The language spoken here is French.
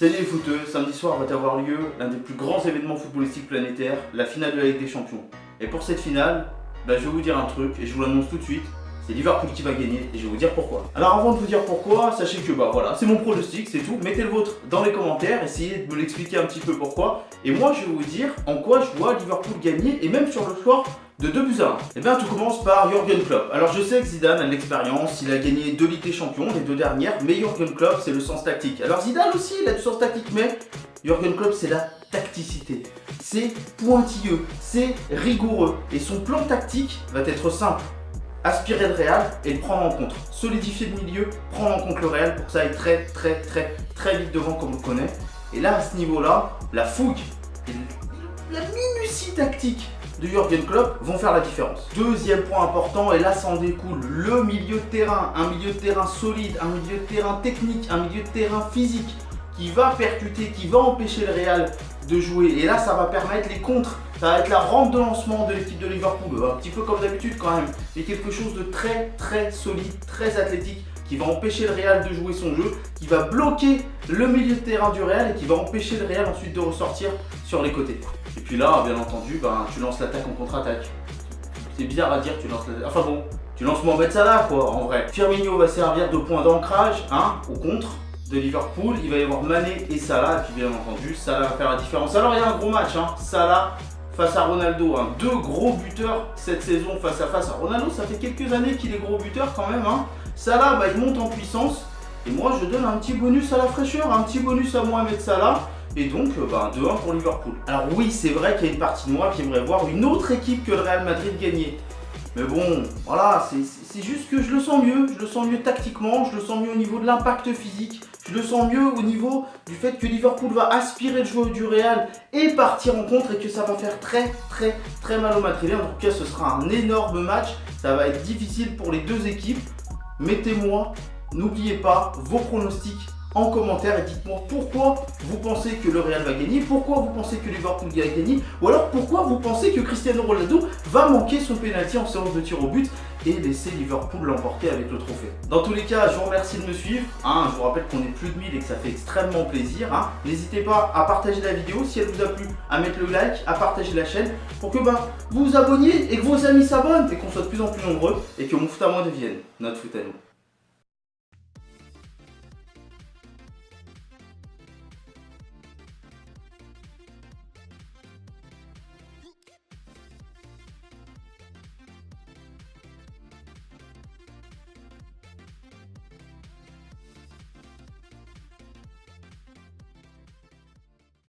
Salut les footeux, samedi soir va avoir lieu l'un des plus grands événements footballistiques planétaires, la finale de la Ligue des Champions. Et pour cette finale, je vais vous dire un truc et je vous l'annonce tout de suite, c'est Liverpool qui va gagner et je vais vous dire pourquoi. Alors avant de vous dire pourquoi, sachez que voilà, c'est mon pronostic, c'est tout. Mettez le vôtre dans les commentaires, essayez de me l'expliquer un petit peu pourquoi. Et moi je vais vous dire en quoi je vois Liverpool gagner et même sur le score de 2-1. Et bien tout commence par Jürgen Klopp. Alors je sais que Zidane a de l'expérience, il a gagné 2 Ligues des Champions, les 2 dernières, mais Jürgen Klopp c'est le sens tactique. Alors Zidane aussi il a du sens tactique, mais Jürgen Klopp c'est la tacticité. C'est pointilleux, c'est rigoureux et son plan tactique va être simple. Aspirer le Real et le prendre en compte. Solidifier le milieu, prendre en compte le Real pour que ça aille très vite devant comme on le connaît. Et là à ce niveau-là, la fougue et la minutie tactique de Jürgen Klopp vont faire la différence. Deuxième point important, et là ça en découle, le milieu de terrain. Un milieu de terrain solide, un milieu de terrain technique, un milieu de terrain physique qui va percuter, qui va empêcher le Real de jouer. Et là ça va permettre les contres, ça va être la rampe de lancement de l'équipe de Liverpool. Un petit peu comme d'habitude quand même, mais quelque chose de très solide, très athlétique, qui va empêcher le Real de jouer son jeu, qui va bloquer le milieu de terrain du Real et qui va empêcher le Real ensuite de ressortir sur les côtés. Et puis là, bien entendu, tu lances l'attaque en contre-attaque. C'est bizarre à dire, tu lances l'attaque. Enfin bon, tu lances Mohamed Salah quoi, en vrai. Firmino va servir de point d'ancrage, au contre de Liverpool. Il va y avoir Mané et Salah, et puis bien entendu, Salah va faire la différence. Alors il y a un gros match, Salah face à Ronaldo, deux gros buteurs cette saison face à face. Ronaldo, ça fait quelques années qu'il est gros buteur quand même, Salah, il monte en puissance. Et moi, je donne un petit bonus à la fraîcheur, un petit bonus à Mohamed Salah. Et donc, 2-1 pour Liverpool. Alors oui, c'est vrai qu'il y a une partie de moi qui aimerait voir une autre équipe que le Real Madrid gagner. Mais bon, voilà, c'est juste que je le sens mieux tactiquement, je le sens mieux au niveau de l'impact physique, je le sens mieux au niveau du fait que Liverpool va aspirer le jeu du Real et partir en contre et que ça va faire très mal au Madrid. En tout cas, ce sera un énorme match, ça va être difficile pour les deux équipes. Mettez-moi, n'oubliez pas, vos pronostics en commentaire et dites-moi pourquoi vous pensez que le Real va gagner, pourquoi vous pensez que Liverpool va gagner, ou alors pourquoi vous pensez que Cristiano Ronaldo va manquer son penalty en séance de tir au but et laisser Liverpool l'emporter avec le trophée. Dans tous les cas, je vous remercie de me suivre, je vous rappelle qu'on est plus de 1000 et que ça fait extrêmement plaisir, N'hésitez pas à partager la vidéo si elle vous a plu, à mettre le like, à partager la chaîne pour que vous vous abonniez et que vos amis s'abonnent et qu'on soit de plus en plus nombreux et que mon foot à moi devienne notre foot à nous.